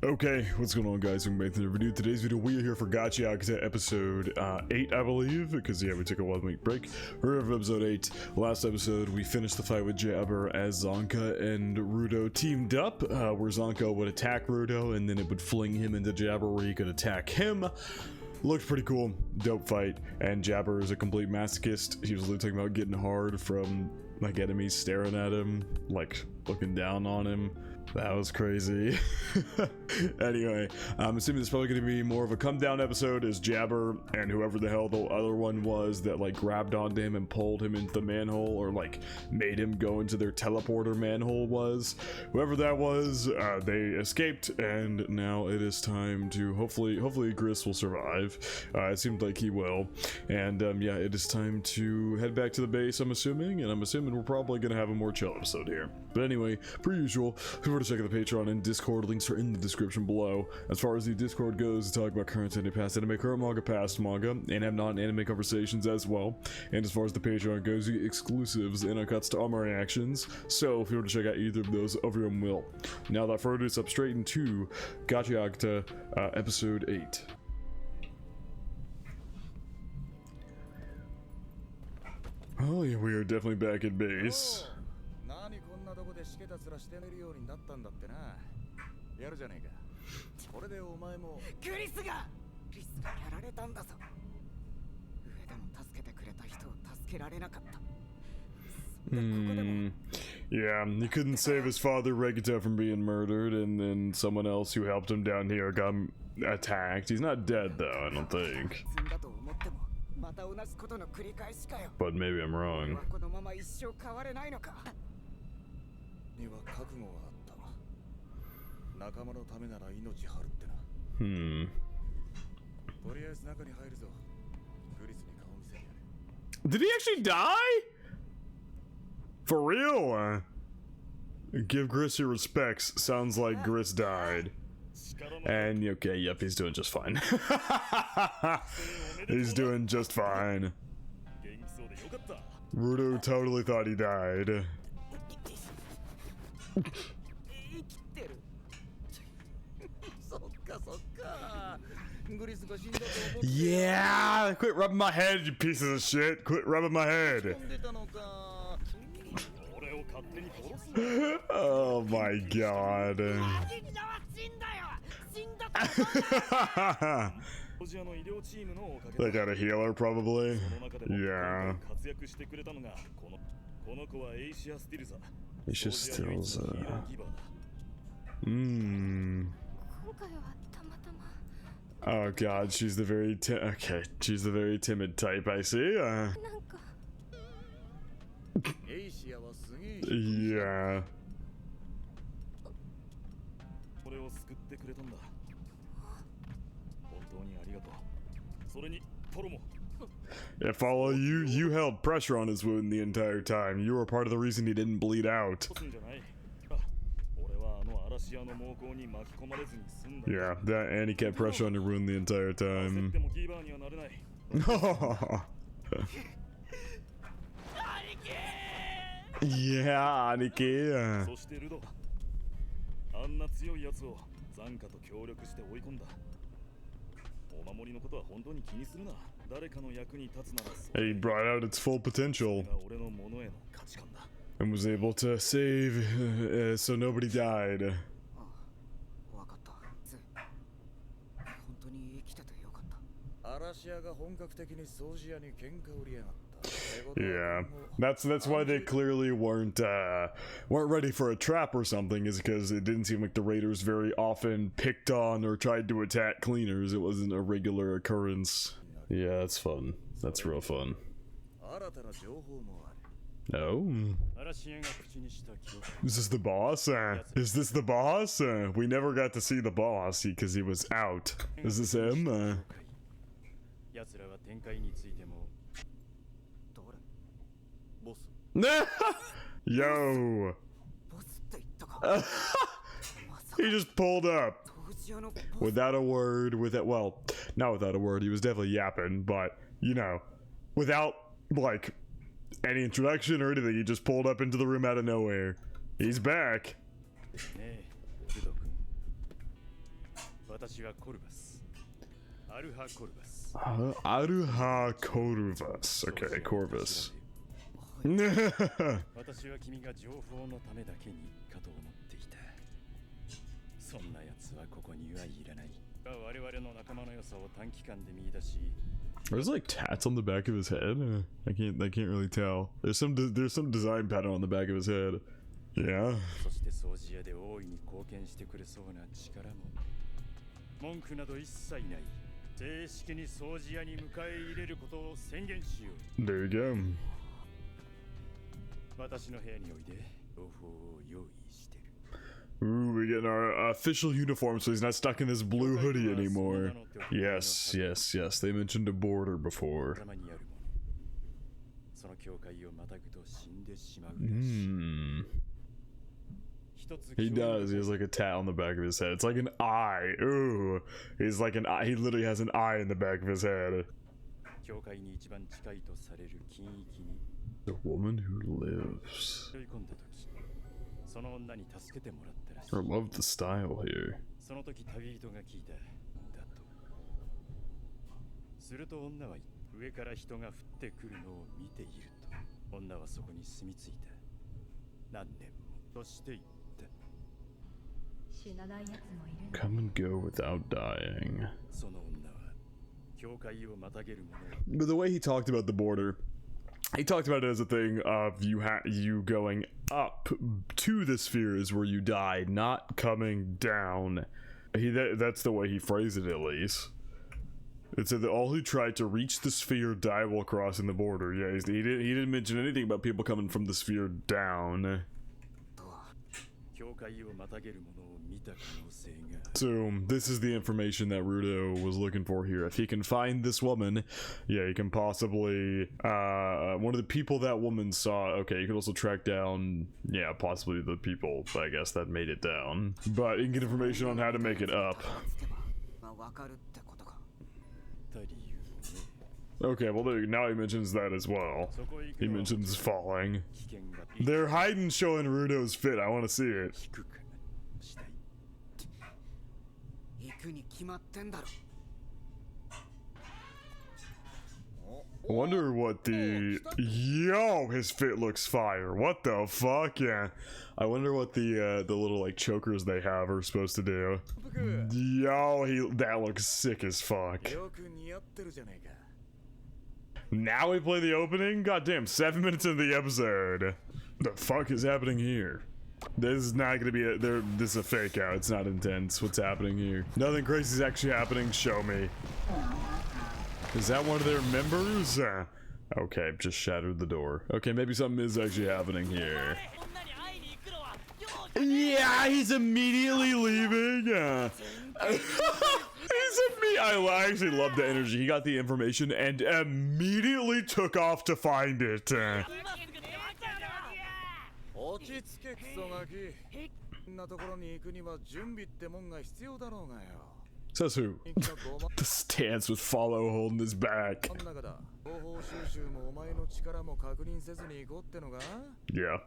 Okay, what's going on, guys? Welcome back to the video. Today's video, we are here for Gachiakuta episode 8, I believe, because yeah, we took a 1-week break. We're here for episode 8. Last episode, we finished the fight with Jabber as Zonka and Rudo teamed up, where Zonka would attack Rudo, and then it would fling him into Jabber where he could attack him. Looked pretty cool, dope fight, and Jabber is a complete masochist. He was literally talking about getting hard from, like, enemies staring at him, like, looking down on him. That was crazy. Anyway, I'm assuming this is probably going to be more of a come-down episode as Jabber and whoever the hell the other one was that, like, grabbed onto him and pulled him into the manhole, or, like, made him go into their teleporter manhole was. Whoever that was, they escaped, and now it is time to, hopefully Gris will survive. It seems like he will. And, yeah, it is time to head back to the base, I'm assuming, and I'm assuming we're probably going to have a more chill episode here. But anyway, per usual, if you were to check out the Patreon and Discord, links are in the description below. As far as the Discord goes, to talk about current anime, past anime, current manga, past manga, and have non-anime conversations as well. And as far as the Patreon goes, you get exclusives and uncuts to all my reactions. So if you were to check out either of those, of your own will. Now without further ado, it's up straight into Gachiakuta, episode 8. Oh yeah, we are definitely back at base. Yeah, he couldn't save his father Regita from being murdered, and then someone else who helped him down here got attacked. He's not dead though, I don't think. But maybe I'm wrong. Did he actually die? For real? Give Gris your respects. Sounds like Gris died. And okay, yep, he's doing just fine. He's doing just fine. Rudo totally thought he died. Yeah! Quit rubbing my head, you pieces of shit! Quit rubbing my head! Oh my god. They got a healer, probably. Yeah. Asia Stills. Oh god, she's the very she's the very timid type, I see. Yeah. Yeah, follow you held pressure on his wound the entire time. You were part of the reason he didn't bleed out. Yeah, that and he kept pressure on your wound the entire time. Yeah, Aniki. He brought out its full potential and was able to save so nobody died. Yeah, that's why they clearly weren't ready for a trap or something, is because it didn't seem like the raiders very often picked on or tried to attack cleaners. It wasn't a regular occurrence. Yeah, that's fun. That's real fun. Oh. Is this the boss? Is this the boss? We never got to see the boss because he was out. Is this him? Yo! He just pulled up without a word, well, not without a word, he was definitely yapping, but, you know, without, like, any introduction or anything, he just pulled up into the room out of nowhere. He's back. Aruha Corvus. Okay, Corvus. There's like tats on the back of his head. I can't really tell. There's some design pattern on the back of his head. Yeah. There you go. Ooh, we get our official uniform, so he's not stuck in this blue hoodie anymore. Yes. They mentioned a border before. He does. He has like a tat on the back of his head. It's like an eye. Ooh. He's like an eye. He literally has an eye in the back of his head. The woman who lives. I love the style here. Come and go without dying. But the way he talked about the border, he talked about it as a thing of you going up to the spheres where you die, not coming down. That's the way he phrased it, at least. It said that all who tried to reach the sphere die while crossing the border. Yeah, he didn't mention anything about people coming from the sphere down. So this is the information that Rudo was looking for here. If he can find this woman, yeah, he can possibly one of the people that woman saw. Okay, you can also track down, yeah, possibly the people, I guess, that made it down. But you can get information on how to make it up. Okay, well now he mentions that as well. He mentions falling. They're hiding showing Rudo's fit. I want to see it. I wonder what the... Yo, his fit looks fire. What the fuck? Yeah. I wonder what the little like chokers they have are supposed to do. Yo, that looks sick as fuck. Now we play the opening? Goddamn, 7 minutes into the episode. The fuck is happening here? This is not gonna be this is a fake out. It's not intense. What's happening here? Nothing crazy is actually happening. Show me. Is that one of their members? Okay, just shattered the door. Okay, maybe something is actually happening here. Yeah, he's immediately leaving. I actually love the energy. He got the information and immediately took off to find it. Says who? The stance with follow holding his back. Yeah.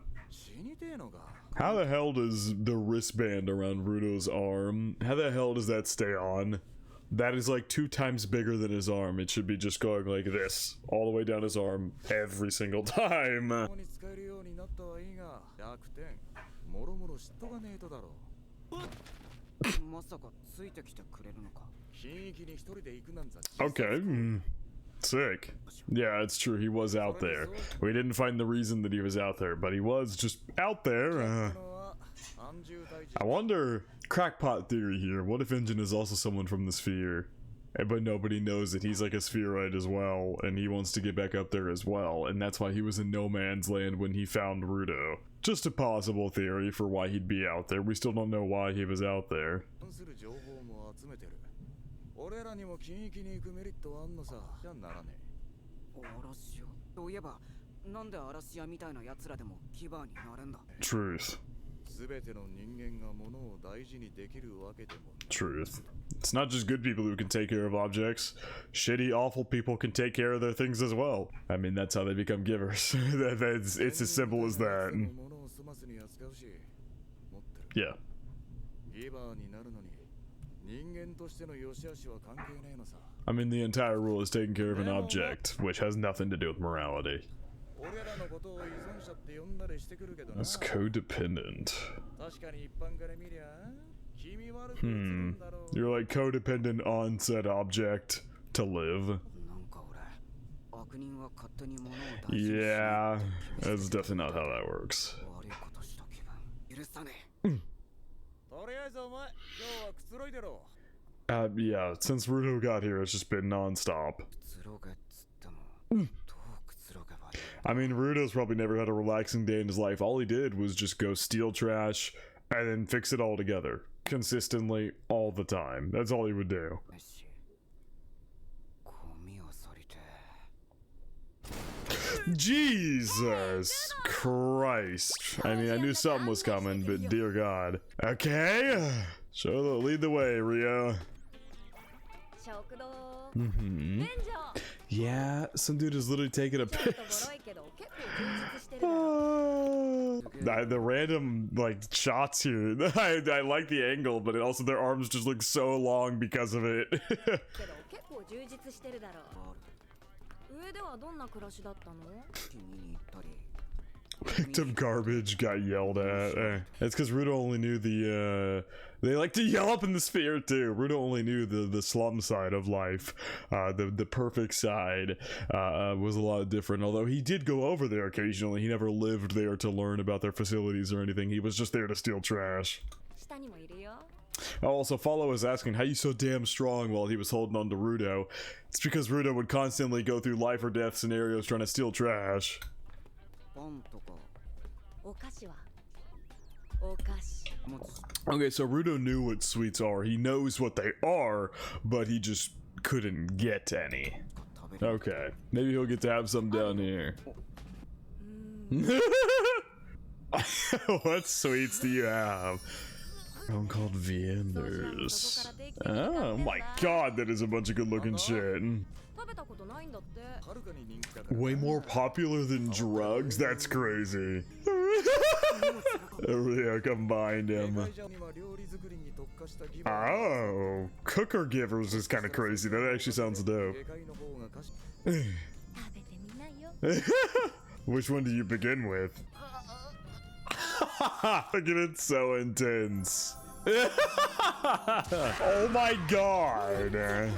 How the hell does the wristband around Rudo's arm, how the hell does that stay on? That is like 2 times bigger than his arm. It should be just going like this, all the way down his arm, every single time. Okay. Sick. Yeah, it's true. He was out there. We didn't find the reason that he was out there, but he was just out there. I wonder, crackpot theory here. What if Engine is also someone from the sphere, but nobody knows that he's like a spheroid as well, and he wants to get back up there as well, and that's why he was in no man's land when he found Rudo. Just a possible theory for why he'd be out there. We still don't know why he was out there. Truth. Truth. It's not just good people who can take care of objects. Shitty, awful people can take care of their things as well. I mean, that's how they become givers. It's as simple as that. Yeah. I mean, the entire rule is taking care of an object, which has nothing to do with morality. That's codependent. You're like codependent on said object to live. Yeah, that's definitely not how that works. Yeah, since Rudo got here, it's just been non-stop. I mean, Rudo's probably never had a relaxing day in his life. All he did was just go steal trash and then fix it all together. Consistently, all the time. That's all he would do. Jesus Christ. I mean, I knew something was coming, but dear God. Okay. Lead the way, Rio. Yeah, some dude is literally taking a piss. The random, like, shots here. I like the angle, but also their arms just look so long because of it. Picked up garbage, got yelled at. It's because Rudo only knew the, they like to yell up in the sphere too. Rudo only knew the slum side of life. The perfect side was a lot different. Although he did go over there occasionally, he never lived there to learn about their facilities or anything. He was just there to steal trash. Also, Follow was asking, how you so damn strong while he was holding on to Rudo? It's because Rudo would constantly go through life or death scenarios trying to steal trash. Okay, so Rudo knew what sweets are. He knows what they are, but he just couldn't get any. Okay, maybe he'll get to have some down here. What sweets do you have? One called Vianders. Oh my god, that is a bunch of good looking shit. Way more popular than drugs? That's crazy. Yeah, combined him. Oh, cooker givers is kind of crazy. That actually sounds dope. Which one do you begin with? Look at it, so intense. Oh my god.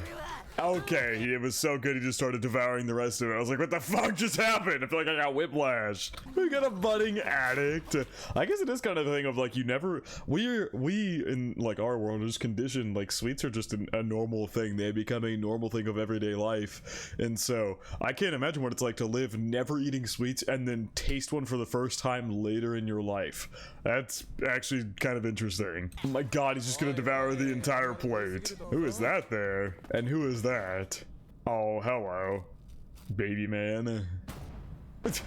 Okay, it was so good he just started devouring the rest of it. I was like, what the fuck just happened? I feel like I got whiplash. We got a budding addict. I guess it is kind of a thing of like, you never, we in like our world are just conditioned, like sweets are just a normal thing. They become a normal thing of everyday life. And so I can't imagine what it's like to live never eating sweets and then taste one for the first time later in your life. That's actually kind of interesting. Oh my god, he's just gonna devour the entire plate. Who is that there? And who is that? Oh, hello, baby man. What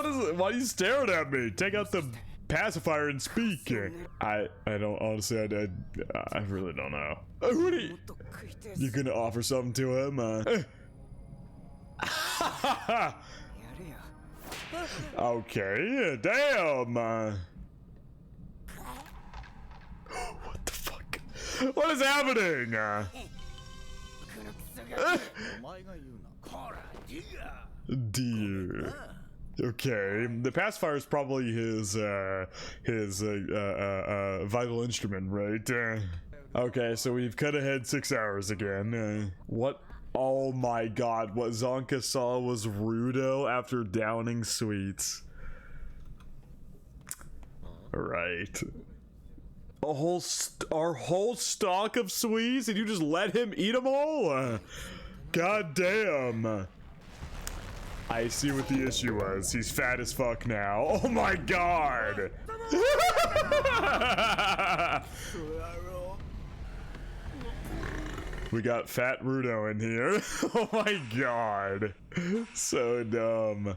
is it? Why are you staring at me? Take out the pacifier and speak. I don't, honestly, I really don't know. What are you gonna offer something to him? Okay, damn. What the fuck? What is happening? Dear. Okay, the pacifier is probably his vital instrument, right? Okay, so we've cut ahead 6 hours again. What? Oh my god, what Zonka saw was Rudo after downing sweets. Right. Our whole stock of sweets, and you just let him eat them all? God damn. I see what the issue was. He's fat as fuck now. Oh my god. We got fat Rudo in here. Oh my god. So dumb.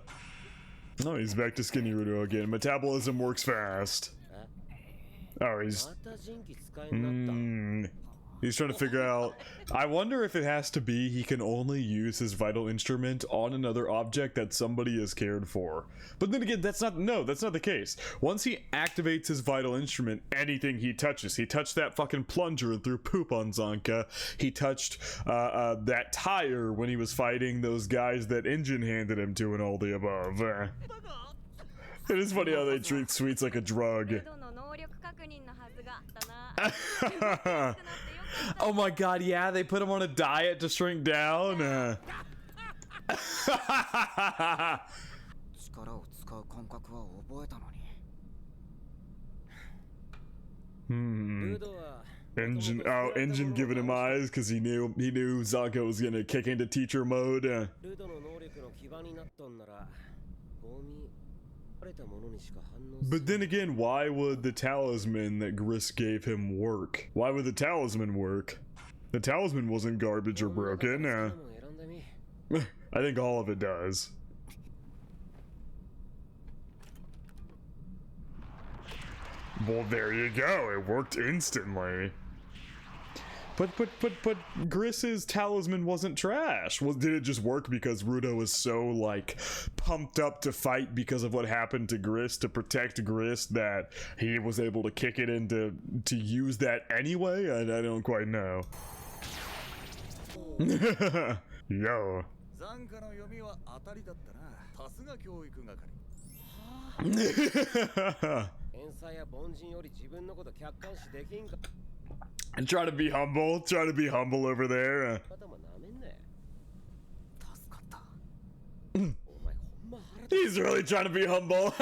Oh, he's back to skinny Rudo again. Metabolism works fast. Oh, he's... He's trying to figure out. I wonder if it has to be he can only use his vital instrument on another object that somebody has cared for. But then again, that's not the case. Once he activates his vital instrument, anything he touches, he touched that fucking plunger and threw poop on Zanka. He touched that tire when he was fighting those guys that Engine handed him to and all the above. It is funny how they treat sweets like a drug. Oh my god, yeah, they put him on a diet to shrink down. Engine giving him eyes because he knew Zanka was gonna kick into teacher mode. But then again, why would the talisman that Gris gave him work? Why would the talisman work? The talisman wasn't garbage or broken. I think all of it does. Well, there you go. It worked instantly. But Gris's talisman wasn't trash. Well, did it just work because Rudo was so, like, pumped up to fight because of what happened to Gris, to protect Gris, that he was able to kick it into to use that anyway? I don't quite know. Yo. And try to be humble over there. He's really trying to be humble.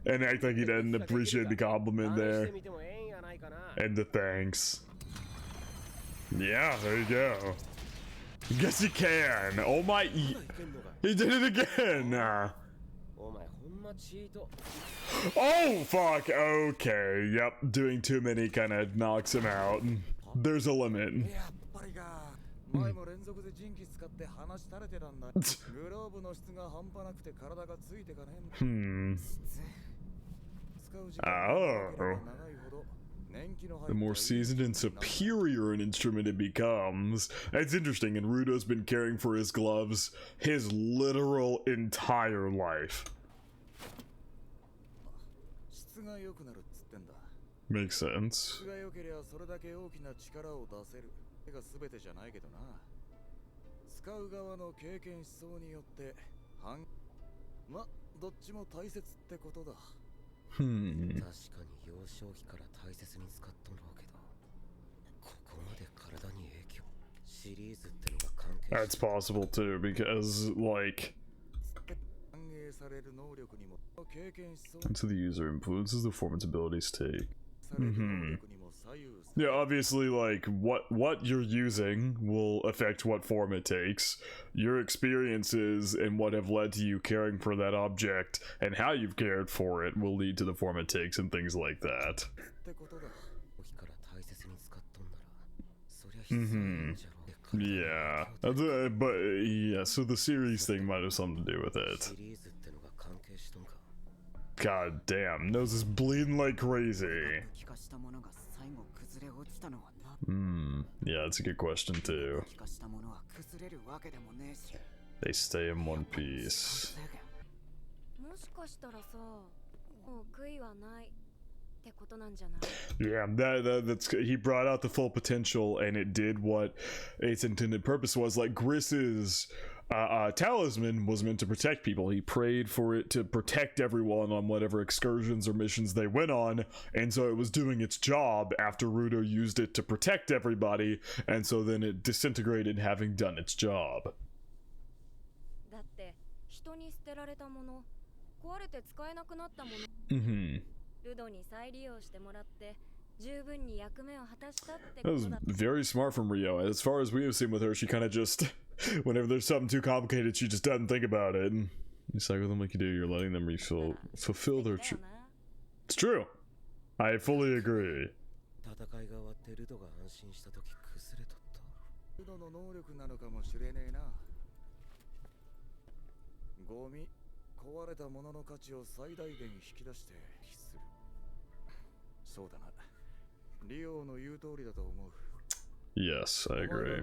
And act like he didn't appreciate the compliment there. And the thanks. Yeah, there you go. Guess you can. Oh my, he did it again. Oh fuck, okay, yep, doing too many kind of knocks him out. There's a limit. Oh. The more seasoned and superior an instrument it becomes. That's interesting, and Rudo's been caring for his gloves his literal entire life. Makes sense. That's possible too, because, like, until the user influences the performance abilities take. Yeah, obviously, like, what you're using will affect what form it takes. Your experiences and what have led to you caring for that object and how you've cared for it will lead to the form it takes and things like that. Yeah, but yeah, so the series thing might have something to do with it. God damn, nose is bleeding like crazy. Yeah, that's a good question too. They stay in one piece. Yeah, that's he brought out the full potential, and it did what its intended purpose was. Like, Gris's talisman was meant to protect people. He prayed for it to protect everyone on whatever excursions or missions they went on, and so it was doing its job after Rudo used it to protect everybody, and so then it disintegrated having done its job. That was very smart from Rio. As far as we have seen with her, she kind of just, whenever there's something too complicated, she just doesn't think about it. And you cycle them like you do, you're letting them fulfill their It's true. I fully agree. Yes, I agree.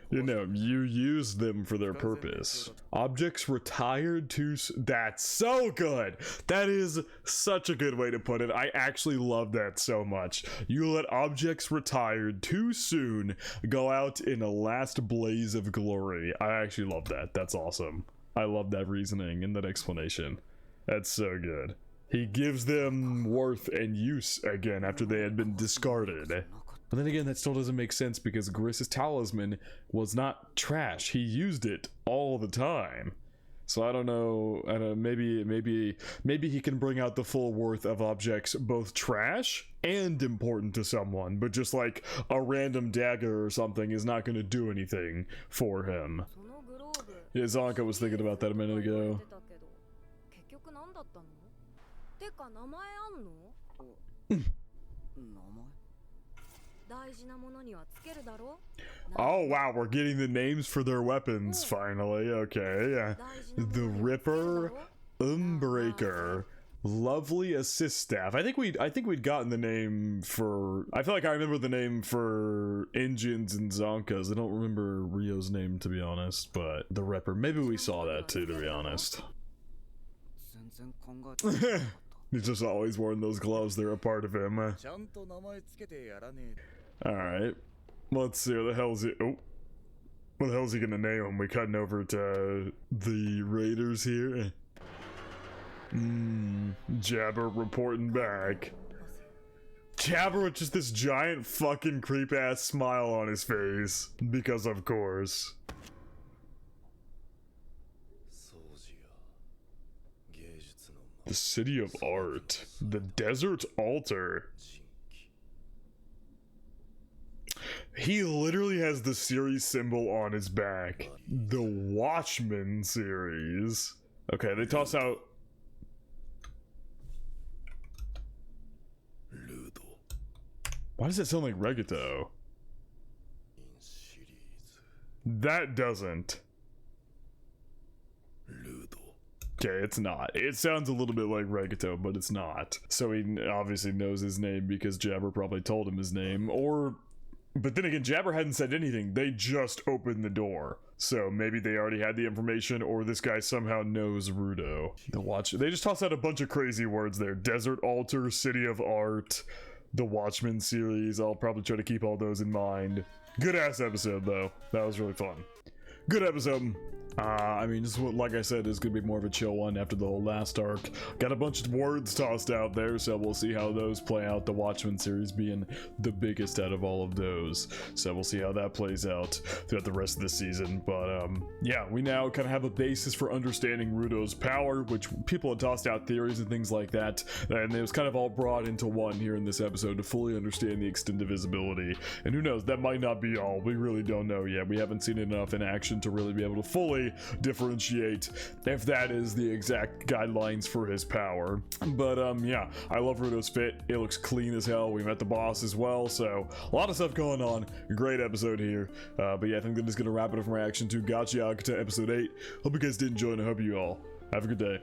You know, you use them for their purpose. Objects retired too that's so good! That is such a good way to put it. I actually love that so much. You let objects retired too soon go out in a last blaze of glory. I actually love that. That's awesome. I love that reasoning and that explanation. That's so good. He gives them worth and use again after they had been discarded. But then again, that still doesn't make sense because Gris's talisman was not trash. He used it all the time. So I don't know, maybe he can bring out the full worth of objects, both trash and important to someone, but just like a random dagger or something is not going to do anything for him. Yeah, Zonka was thinking about that a minute ago. Oh wow, we're getting the names for their weapons finally. Okay, yeah. The Ripper, Unbreaker, Lovely Assist Staff. I think we'd gotten the name for. I feel like I remember the name for engines and Zonkas. I don't remember Rio's name, to be honest. But the Ripper, maybe we saw that too, to be honest. He's just always wearing those gloves. They're a part of him. Alright. Let's see, what the hell is he... Oh. What the hell is he gonna name him? We cutting over to the Raiders here. Jabber reporting back. Jabber with just this giant fucking creep-ass smile on his face. Because of course. The City of Art. The Desert Altar. He literally has the series symbol on his back. The Watchmen series. Okay, they toss out... Why does that sound like reggaeton? That doesn't. Okay, it's not. It sounds a little bit like reggaeton, but it's not. So he obviously knows his name because Jabber probably told him his name, or... But then again, Jabber hadn't said anything. They just opened the door. So maybe they already had the information, or this guy somehow knows Rudo. The Watch. They just tossed out a bunch of crazy words there. Desert Altar, City of Art, the Watchmen series. I'll probably try to keep all those in mind. Good ass episode though. That was really fun. Good episode. I mean, this is what, like I said, is gonna be more of a chill one after the whole last arc. Got a bunch of words tossed out there, so we'll see how those play out. The Watchmen series being the biggest out of all of those, so we'll see how that plays out throughout the rest of the season. But yeah, we now kind of have a basis for understanding Rudo's power, which people had tossed out theories and things like that, and it was kind of all brought into one here in this episode to fully understand the extent of his ability. And who knows, that might not be all. We really don't know yet. We haven't seen it enough in action to really be able to fully differentiate if that is the exact guidelines for his power. But yeah, I love Rudo's fit. It looks clean as hell. We met the boss as well, so a lot of stuff going on. Great episode here. But yeah, I think that is going to wrap it up from reaction to Gachiakuta episode 8. Hope you guys did enjoy, and I hope you all have a good day.